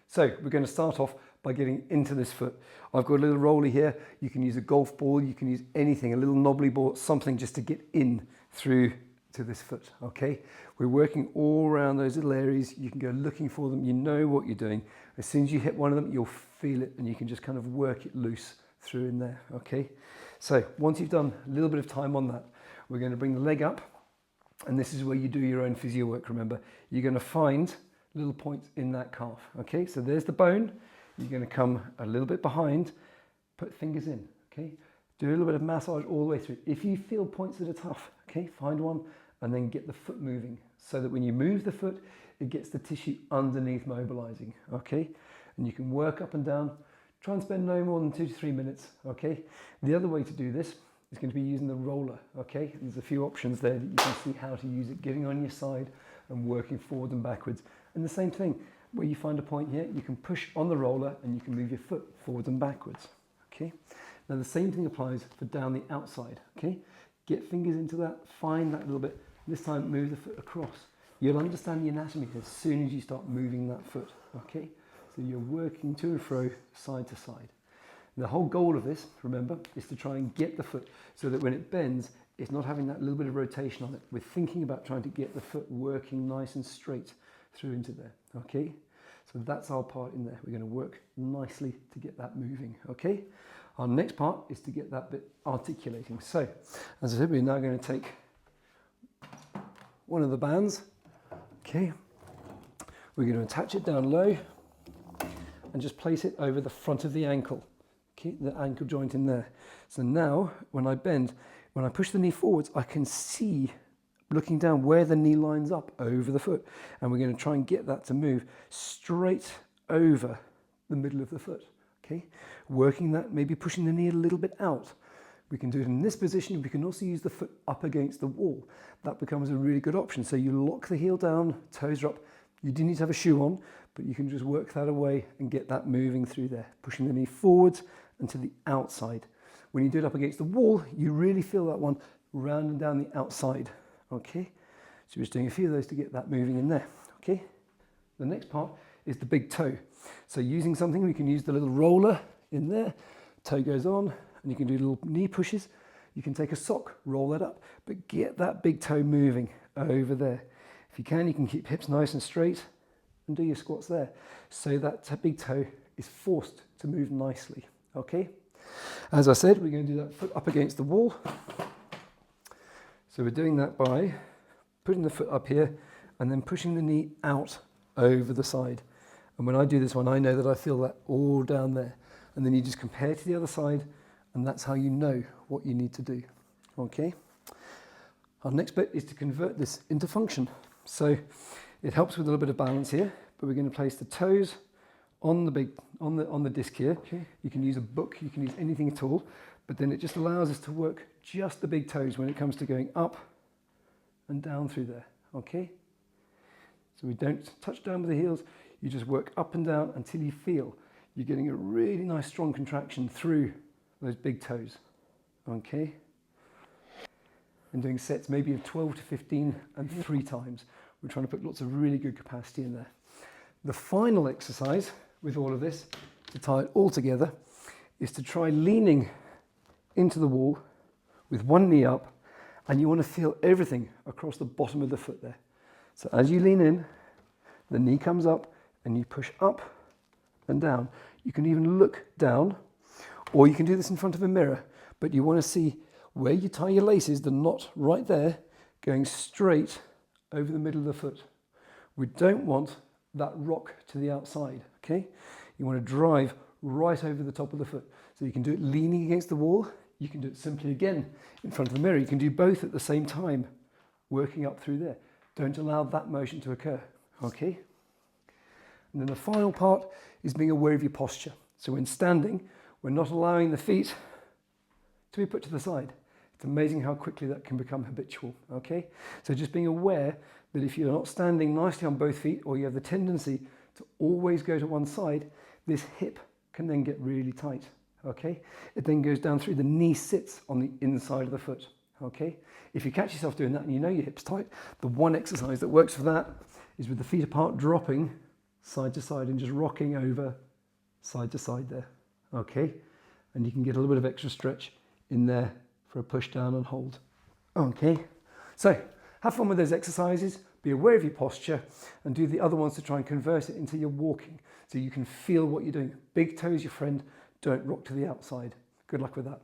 So we're going to start off by getting into this foot. I've got a little roller here. You can use a golf ball, you can use anything, a little knobbly ball, something just to get in through to this foot, okay? We're working all around those little areas. You can go looking for them. You know what you're doing. As soon as you hit one of them, you'll feel it and you can just kind of work it loose through in there, okay? So once you've done a little bit of time on that, we're going to bring the leg up, and this is where you do your own physio work, remember. You're going to find little points in that calf, okay? So there's the bone. You're going to come a little bit behind, put fingers in, okay? Do a little bit of massage all the way through. If you feel points that are tough, okay, find one and then get the foot moving so that when you move the foot, it gets the tissue underneath mobilizing, okay? And you can work up and down. Try and spend no more than 2 to 3 minutes, okay? The other way to do this is going to be using the roller, okay? There's a few options there that you can see how to use it, getting on your side and working forward and backwards. And the same thing, where you find a point here, you can push on the roller and you can move your foot forwards and backwards, okay? Now the same thing applies for down the outside, okay? Get fingers into that, find that little bit. This time move the foot across. You'll understand the anatomy as soon as you start moving that foot, okay? So you're working to and fro, side to side. The whole goal of this, remember, is to try and get the foot so that when it bends, it's not having that little bit of rotation on it. We're thinking about trying to get the foot working nice and straight through into there, okay? So that's our part in there. We're going to work nicely to get that moving, okay? Our next part is to get that bit articulating. So, as I said, we're now going to take one of the bands, okay? We're going to attach it down low and just place it over the front of the ankle, okay? The ankle joint in there. So now, when I bend, when I push the knee forwards, I can see, looking down, where the knee lines up over the foot. And we're going to try and get that to move straight over the middle of the foot, okay? Working that, maybe pushing the knee a little bit out. We can do it in this position. We can also use the foot up against the wall. That becomes a really good option. So you lock the heel down, toes are up. You do need to have a shoe on, but you can just work that away and get that moving through there, pushing the knee forwards and to the outside. When you do it up against the wall, you really feel that one round and down the outside, okay? So we're just doing a few of those to get that moving in there, okay? The next part is the big toe. So using something, we can use the little roller in there, toe goes on, and you can do little knee pushes. You can take a sock, roll that up, but get that big toe moving over there. If you can keep hips nice and straight and do your squats there. So that big toe is forced to move nicely, okay? As I said, we're going to do that foot up against the wall. So we're doing that by putting the foot up here and then pushing the knee out over the side. And when I do this one, I know that I feel that all down there. And then you just compare to the other side, and that's how you know what you need to do, okay? Our next bit is to convert this into function. So it helps with a little bit of balance here, but we're going to place the toes on the disc here. Okay. You can use a book, you can use anything at all, but then it just allows us to work just the big toes when it comes to going up and down through there, okay? So we don't touch down with the heels, you just work up and down until you feel you're getting a really nice strong contraction through those big toes, okay? And doing sets maybe of 12 to 15 and 3 times. We're trying to put lots of really good capacity in there. The final exercise with all of this, to tie it all together, is to try leaning into the wall with one knee up, and you want to feel everything across the bottom of the foot there. So as you lean in, the knee comes up and you push up and down. You can even look down, or you can do this in front of a mirror, but you want to see where you tie your laces, the knot right there, going straight over the middle of the foot. We don't want that rock to the outside, okay? You want to drive right over the top of the foot. So you can do it leaning against the wall. You can do it simply again in front of the mirror. You can do both at the same time, working up through there. Don't allow that motion to occur, okay? And then the final part is being aware of your posture. So when standing, we're not allowing the feet to be put to the side. It's amazing how quickly that can become habitual, okay? So just being aware that if you're not standing nicely on both feet, or you have the tendency to always go to one side, this hip can then get really tight, okay? It then goes down through, the knee sits on the inside of the foot, okay? If you catch yourself doing that and you know your hip's tight, the one exercise that works for that is with the feet apart, dropping side to side, and just rocking over side to side there. Okay, and you can get a little bit of extra stretch in there for a push down and hold. Okay, so have fun with those exercises, be aware of your posture, and do the other ones to try and convert it into your walking so you can feel what you're doing. Big toe is your friend, don't rock to the outside. Good luck with that.